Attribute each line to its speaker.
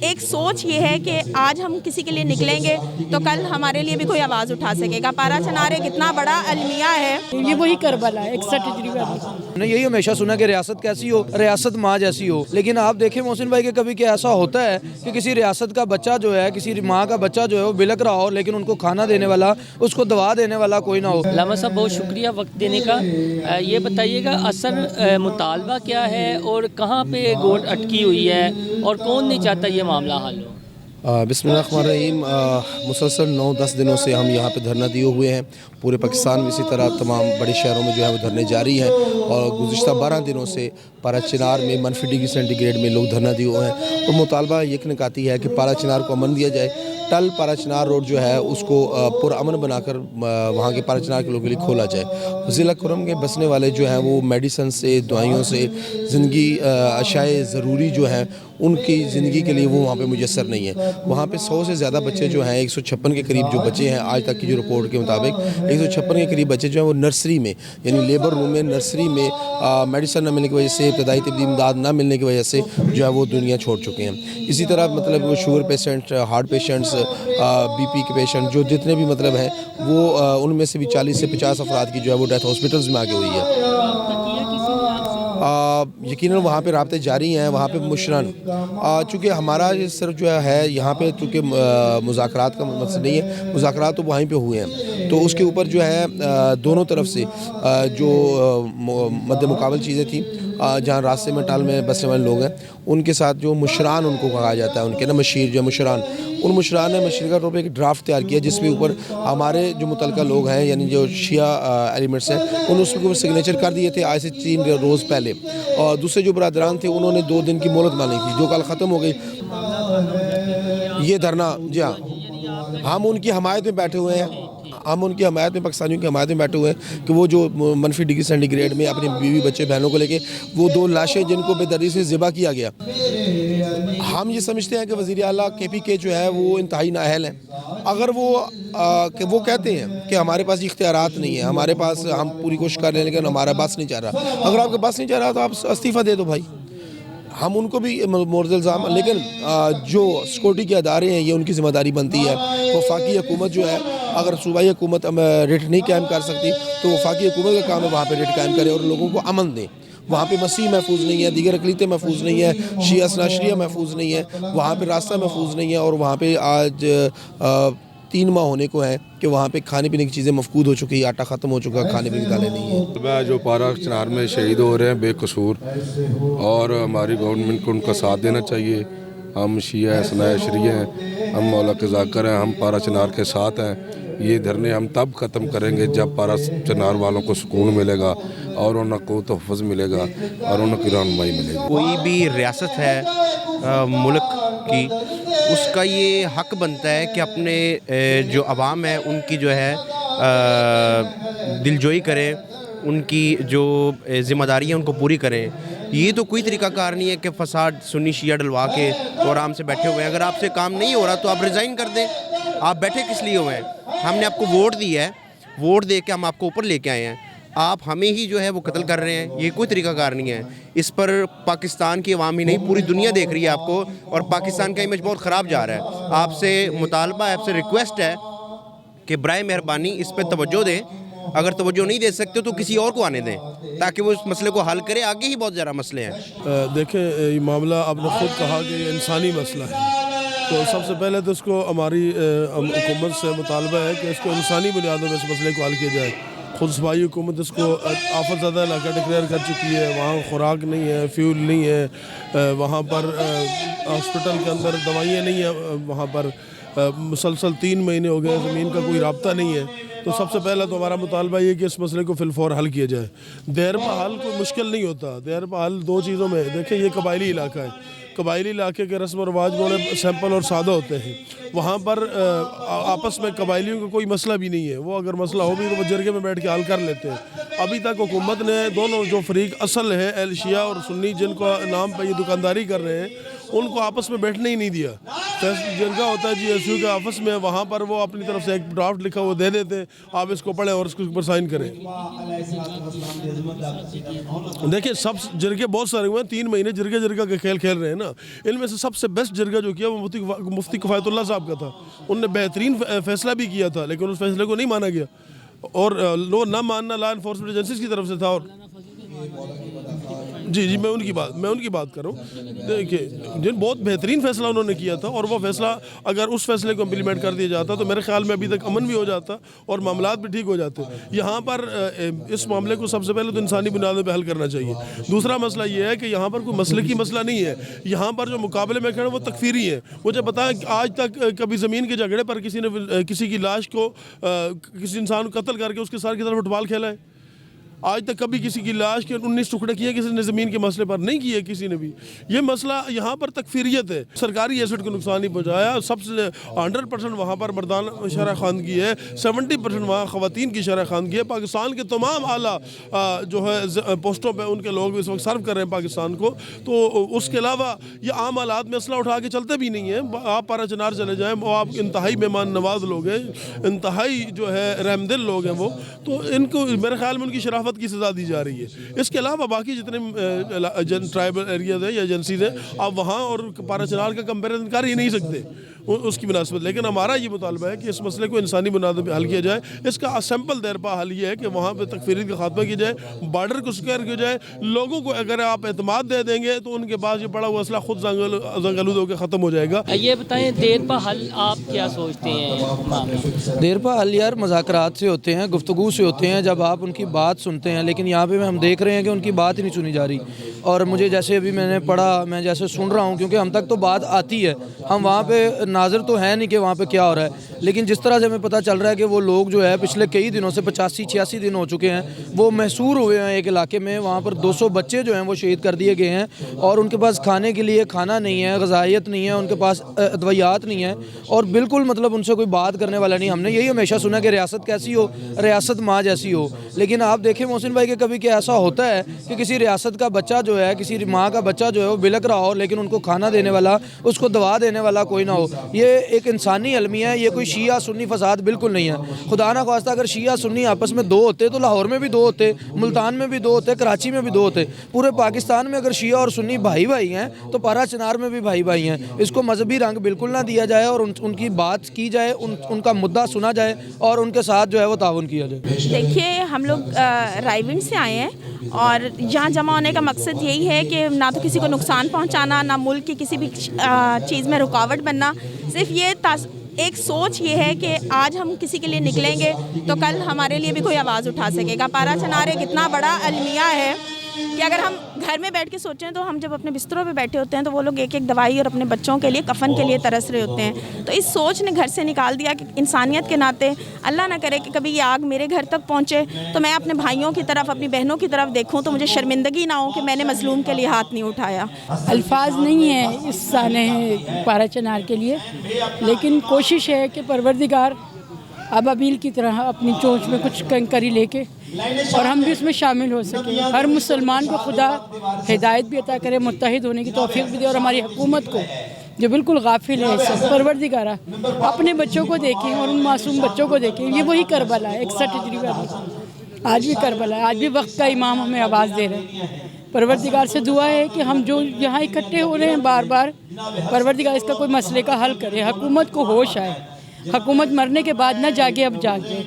Speaker 1: ایک سوچ یہ ہے کہ آج ہم کسی کے لیے نکلیں گے تو کل ہمارے لیے بھی کوئی آواز اٹھا سکے گا۔ پارا چنار ایک اتنا بڑا المیہ ہے،
Speaker 2: یہ وہی کربلا ہے 61 ہجری والی۔
Speaker 3: ہم نے یہی ہمیشہ سنا کہ ریاست کیسی ہو، ریاست ماں جیسی ہو، لیکن آپ دیکھیں محسن بھائی کہ کبھی کیا ایسا ہوتا ہے کہ کسی ریاست کا بچہ جو ہے، کسی ماں کا بچہ جو ہے وہ بلک رہا ہو، لیکن ان کو کھانا دینے والا، اس کو دوا دینے والا کوئی نہ ہو۔
Speaker 4: علامہ صاحب بہت شکریہ وقت دینے کا۔ یہ بتائیے گا اصل مطالبہ کیا ہے اور کہاں پہ گوٹ اٹکی ہوئی ہے اور کون نہیں چاہتا یہ معاملہ حل ہو؟
Speaker 5: بسم اللہ الرحمن الرحیم۔ مسلسل 9-10 دنوں سے ہم یہاں پہ دھرنا دیے ہوئے ہیں، پورے پاکستان میں اسی طرح تمام بڑے شہروں میں جو ہے وہ دھرنے جاری ہیں، اور گزشتہ 12 دنوں سے پارا چنار میں -ڈگری میں لوگ دھرنا دیے ہوئے ہیں، اور مطالبہ یہ نکاتی ہے کہ پارا چنار کو امن دیا جائے۔ ٹل پارا چنار روڈ جو ہے اس کو پرامن بنا کر وہاں کے پارا چنار کے لوگوں کے لیے کھولا جائے۔ ضلع کرم کے بسنے والے جو ہیں وہ میڈیسن سے، دوائیوں سے، زندگی اشیاء ضروری جو ہیں ان کی زندگی کے لیے وہ وہاں پہ میسر نہیں ہے۔ وہاں پہ 100 سے زیادہ بچے جو ہیں، 156 کے قریب جو بچے ہیں آج تک کی جو رپورٹ کے مطابق، 156 کے قریب بچے جو ہیں وہ نرسری میں، یعنی لیبر روم میں، نرسری میں میڈیسن نہ ملنے کی وجہ سے، ابتدائی طبی امداد نہ ملنے کی وجہ سے جو ہے وہ دنیا چھوڑ چکے ہیں۔ اسی طرح مطلب sugar patient, heart patients, B P کے پیشنٹ جو جتنے بھی مطلب ہیں وہ ان میں سے بھی 40 سے 50 افراد کی جو ہے وہ ڈیتھ ہاسپٹلز میں آگے ہوئی ہے۔ یقیناً وہاں پہ رابطے جاری ہیں، وہاں پہ مشرن چونکہ ہمارا صرف جو ہے یہاں پہ چونکہ مذاکرات کا مقصد نہیں ہے، مذاکرات تو وہیں پہ ہوئے ہیں، تو اس کے اوپر جو ہے دونوں طرف سے جو مد مقابل چیزیں تھیں، جہاں راستے میں ٹال میں بسنے والے لوگ ہیں ان کے ساتھ جو مشران ان کو کہا جاتا ہے، ان کے نا مشیر جو مشران، ان مشران نے مشیر کا طور پہ ایک ڈرافٹ تیار کیا جس کے اوپر ہمارے جو متعلقہ لوگ ہیں یعنی جو شیعہ ایلیمنٹس ہیں انہوں اس کو سگنیچر کر دیے تھے آج سے 3 روز پہلے، اور دوسرے جو برادران تھے انہوں نے 2 دن کی مہلت مانی تھی جو کل ختم ہو گئی۔ یہ دھرنا جی ہاں ہم ان کی حمایت میں بیٹھے ہوئے ہیں، ہم ان کی حمایت میں، پاکستانیوں کی حمایت میں بیٹھے ہوئے ہیں کہ وہ جو -ڈگری میں اپنی بیوی بچے بہنوں کو لے کے وہ 2 لاشیں جن کو بے دردی سے ذبح کیا گیا، ہم یہ سمجھتے ہیں کہ وزیر اعلیٰ KPK جو ہے وہ انتہائی نااہل ہیں۔ اگر وہ کہتے ہیں کہ ہمارے پاس اختیارات نہیں ہیں، ہمارے پاس ہم پوری کوشش کر رہے ہیں لیکن ہمارا بس نہیں چل رہا، اگر آپ کا بس نہیں چل رہا تو آپ استعفیٰ دے دو بھائی، ہم ان کو بھی مورد الزام، لیکن جو سیکورٹی کے ادارے ہیں یہ ان کی ذمہ داری بنتی ہے۔ وفاقی حکومت جو ہے اگر صوبائی حکومت ریٹ نہیں قائم کر سکتی تو وفاقی حکومت کا کام ہے وہاں پہ ریٹ قائم کرے اور لوگوں کو امن دیں۔ وہاں پہ مسیح محفوظ نہیں ہے، دیگر اقلیتیں محفوظ نہیں ہے، شیعہ اثناشریہ محفوظ نہیں ہے، وہاں پہ راستہ محفوظ نہیں ہے، اور وہاں پہ آج 3 ماہ ہونے کو ہیں کہ وہاں پہ کھانے پینے کی چیزیں مفقود ہو چکی ہے، آٹا ختم ہو چکا ہے، کھانے پینے کی دالیں نہیں ہیں۔
Speaker 6: جو پارا چنار میں شہید ہو رہے ہیں بے قصور، اور ہماری گورنمنٹ کو ان کا ساتھ دینا چاہیے۔ ہم شیعہ اثنا عشریہ ہیں، ہم مولا کے ذاکر ہیں، ہم پارا چنار کے ساتھ ہیں۔ یہ دھرنے ہم تب ختم کریں گے جب پارا چنار والوں کو سکون ملے گا اور انہیں کو تحفظ ملے گا اور انہیں کی رہنمائی ملے گی۔
Speaker 7: کوئی بھی ریاست ہے ملک کی، اس کا یہ حق بنتا ہے کہ اپنے جو عوام ہے ان کی جو ہے دلجوئی کریں، ان کی جو ذمہ داری ہیں ان کو پوری کریں۔ یہ تو کوئی طریقہ کار نہیں ہے کہ فساد سنی شیعہ ڈلوا کے تو آرام سے بیٹھے ہوئے ہیں۔ اگر آپ سے کام نہیں ہو رہا تو آپ ریزائن کر دیں، آپ بیٹھے کس لیے ہوئے ہیں؟ ہم نے آپ کو ووٹ دیا ہے، ووٹ دے کے ہم آپ کو اوپر لے کے آئے ہیں، آپ ہمیں ہی جو ہے وہ قتل کر رہے ہیں، یہ کوئی طریقہ کار نہیں ہے۔ اس پر پاکستان کی عوام ہی نہیں پوری دنیا دیکھ رہی ہے آپ کو، اور پاکستان کا امیج بہت خراب جا رہا ہے۔ آپ سے مطالبہ ہے، آپ سے ریکویسٹ ہے کہ برائے مہربانی اس پہ توجہ دیں، اگر توجہ نہیں دے سکتے تو کسی اور کو آنے دیں تاکہ وہ اس مسئلے کو حل کرے۔ آگے ہی بہت زیادہ مسئلے ہیں۔
Speaker 8: دیکھیں یہ معاملہ آپ نے خود کہا کہ یہ انسانی مسئلہ ہے، تو سب سے پہلے تو اس کو ہماری حکومت سے مطالبہ ہے کہ اس کو انسانی بنیادوں میں اس مسئلے کو حل کیا جائے۔ خود صوبائی حکومت اس کو آفت زدہ علاقہ ڈکلیئر کر چکی ہے، وہاں خوراک نہیں ہے، فیول نہیں ہے، وہاں پر ہاسپٹل کے اندر دوائیاں نہیں ہیں، وہاں پر مسلسل 3 مہینے ہو گئے زمین کا کوئی رابطہ نہیں ہے۔ تو سب سے پہلا تو ہمارا مطالبہ یہ کہ اس مسئلے کو فی الفور حل کیا جائے۔ دیر پا حل کوئی مشکل نہیں ہوتا، دیر پا حل 2 چیزوں میں، دیکھیں یہ قبائلی علاقہ ہے، قبائلی علاقے کے رسم و رواج بڑے سمپل اور سادہ ہوتے ہیں، وہاں پر آپس میں قبائلیوں کا کوئی مسئلہ بھی نہیں ہے، وہ اگر مسئلہ ہو بھی تو وہ جرگے میں بیٹھ کے حل کر لیتے ہیں۔ ابھی تک حکومت نے دونوں جو فریق اصل ہیں اہل شیعہ اور سنی جن کو نام پہ یہ دکانداری کر رہے ہیں ان کو آپس میں بیٹھنے ہی نہیں دیا. جرگہ ہوتا ہے GSU کے آفس میں, وہاں پر وہ اپنی طرف سے ایک ڈرافٹ لکھا وہ دے دیتے, آپ اس کو پڑھیں اور اس کے اوپر سائن کریں. دیکھیں سب جرگے بہت سارے ہوئے ہیں, 3 مہینے جرگہ کے کھیل کھیل رہے ہیں نا. ان میں سے سب سے بیسٹ جرگہ جو کیا وہ مفتی کفایت اللہ صاحب کا تھا. ان نے بہترین فیصلہ بھی کیا تھا, لیکن اس فیصلے کو نہیں مانا گیا, اور لو نہ ماننا لا انفورسمنٹ ایجنسیز کی طرف سے تھا. اور جی میں ان کی بات کر رہا ہوں. دیکھیے جن بہت بہترین فیصلہ انہوں نے کیا تھا, اور وہ فیصلہ اگر اس فیصلے کو امپلیمنٹ کر دیا جاتا تو میرے خیال میں ابھی تک امن بھی ہو جاتا اور معاملات بھی ٹھیک ہو جاتے. یہاں پر اس معاملے کو سب سے پہلے تو انسانی بنیادوں پہ حل کرنا چاہیے. دوسرا مسئلہ یہ ہے کہ یہاں پر کوئی مسلکی مسئلہ نہیں ہے. یہاں پر جو مقابلے میں کھڑے وہ تکفیری ہیں. مجھے بتائیں آج تک کبھی زمین کے جھگڑے پر کسی نے کسی کی لاش کو کسی انسان کو قتل کر کے اس کے سر کی طرف فٹ بال کھیلا ہے؟ آج تک کبھی کسی کی لاش کے 19 ٹکڑے کیے کسی نے زمین کے مسئلے پر نہیں کیے کسی نے بھی. یہ مسئلہ یہاں پر تکفیریت ہے. سرکاری ایسٹ کو نقصان نہیں پہنچایا. سب سے 100% وہاں پر مردان شرح خواندگی ہے, 70% وہاں خواتین کی شرح خواندگی ہے. پاکستان کے تمام اعلیٰ جو ہے پوسٹوں پہ ان کے لوگ اس وقت سرو کر رہے ہیں پاکستان کو. تو اس کے علاوہ یہ عام حالات میں اسلحہ اٹھا کے چلتے بھی نہیں ہیں. آپ پارا چنار چلے جائیں, وہ آپ انتہائی مہمان نواز لوگ ہیں, انتہائی جو ہے رحم دل لوگ ہیں وہ. تو ان کو میرے خیال میں ان کی شرافت کی سزا دی جا رہی ہے. اس کے علاوہ باقی جتنے ٹرائبل ایریاز ہیں یا ایجنسیز ہیں, آپ وہاں اور پارا چنار کا کمپیریزن کر ہی نہیں سکتے اس کی مناسبت. لیکن ہمارا یہ مطالبہ ہے کہ اس مسئلے کو انسانی بنیادوں پہ حل کیا جائے. اس کا سمپل دیرپا حل یہ ہے کہ وہاں پہ تکفیریت کا خاتمہ کیا جائے, بارڈر کو سکیور کیا جائے. لوگوں کو اگر آپ اعتماد دے دیں گے تو ان کے پاس یہ پڑا ہوا اسلحہ خود زنگلود ہو کے ختم ہو جائے گا.
Speaker 4: یہ بتائیں دیرپا حل آپ کیا سوچتے ہیں؟
Speaker 3: دیرپا حل یار مذاکرات سے ہوتے ہیں, گفتگو سے ہوتے ہیں, جب آپ ان کی بات سنتے ہیں. لیکن یہاں پہ ہم دیکھ رہے ہیں کہ ان کی بات ہی نہیں سنی جا رہی. اور مجھے جیسے ابھی میں نے پڑھا, میں جیسے سن رہا ہوں, کیونکہ ہم تک تو بات آتی ہے, ہم وہاں پہ ناظر تو ہے نہیں کہ وہاں پہ کیا ہو رہا ہے. لیکن جس طرح سے ہمیں پتہ چل رہا ہے کہ وہ لوگ جو ہے پچھلے کئی دنوں سے 85-86 دن ہو چکے ہیں, وہ محصور ہوئے ہیں ایک علاقے میں. وہاں پر 200 بچے جو ہیں وہ شہید کر دیے گئے ہیں, اور ان کے پاس کھانے کے لیے کھانا نہیں ہے, غذائیت نہیں ہے, ان کے پاس ادویات نہیں ہے, اور بالکل مطلب ان سے کوئی بات کرنے والا نہیں. ہم نے یہی ہمیشہ سنا کہ ریاست کیسی ہو, ریاست ماں جیسی ہو. لیکن آپ دیکھیں محسن بھائی کہ کبھی کیا ایسا ہوتا ہے کہ کسی ریاست کا بچہ جو ہے, کسی ماں کا بچہ جو ہے وہ بلک رہا ہو, لیکن ان کو کھانا دینے والا, اس کو دوا دینے والا کوئی نہ ہو. یہ ایک انسانی المیہ ہے, یہ کوئی شیعہ سنی فساد بالکل نہیں ہے. خدا نہ خواستہ اگر شیعہ سنی آپس میں 2 ہوتے تو لاہور میں بھی 2 ہوتے, ملتان میں بھی 2 ہوتے, کراچی میں بھی 2 ہوتے. پورے پاکستان میں اگر شیعہ اور سنی بھائی بھائی ہیں تو پارا چنار میں بھی بھائی بھائی ہیں. اس کو مذہبی رنگ بالکل نہ دیا جائے, اور ان کی بات کی جائے, ان کا مدعا سنا جائے, اور ان کے ساتھ جو ہے وہ تعاون کیا جائے.
Speaker 1: دیکھیے ہم لوگ رائیونڈ سے آئے ہیں, اور یہاں جمع ہونے کا مقصد یہی ہے کہ نہ تو کسی کو نقصان پہنچانا, نہ ملک کی کسی بھی چیز میں رکاوٹ بننا. صرف یہ ایک سوچ یہ ہے کہ آج ہم کسی کے لیے نکلیں گے تو کل ہمارے لیے بھی کوئی آواز اٹھا سکے گا. پارا چنار ایک اتنا بڑا المیہ ہے کہ اگر ہم گھر میں بیٹھ کے سوچیں تو ہم جب اپنے بستروں پہ بیٹھے ہوتے ہیں تو وہ لوگ ایک ایک دوائی اور اپنے بچوں کے لیے کفن کے لیے ترس رہے ہوتے ہیں. تو اس سوچ نے گھر سے نکال دیا کہ انسانیت کے ناطے اللہ نہ کرے کہ کبھی یہ آگ میرے گھر تک پہنچے تو میں اپنے بھائیوں کی طرف, اپنی بہنوں کی طرف دیکھوں تو مجھے شرمندگی نہ ہو کہ میں نے مظلوم کے لیے ہاتھ نہیں اٹھایا.
Speaker 2: الفاظ نہیں ہیں اس سانحہ پارا چنار کے لیے, لیکن کوشش ہے کہ پروردگار ابابیل کی طرح اپنی چونچ میں کچھ کنکری لے کے اور ہم بھی اس میں شامل ہو سکیں. ہر مسلمان کو خدا ہدایت بھی عطا کرے, متحد ہونے کی توفیق بھی دے, اور ہماری حکومت کو جو بالکل غافل ہے اس سے, پروردگارہ اپنے بچوں کو دیکھیں اور ان معصوم بچوں کو دیکھیں. یہ وہی کربلا ہے 61 ہجری میں, آج بھی کربلا ہے, آج بھی وقت کا امام ہمیں آواز دے رہے ہیں. پروردگار سے دعا ہے کہ ہم جو یہاں اکٹھے ہو رہے ہیں بار بار, پروردگار اس کا کوئی مسئلے کا حل کرے. حکومت کو ہوش آئے, حکومت مرنے کے بعد نہ جاگے اب جاگے.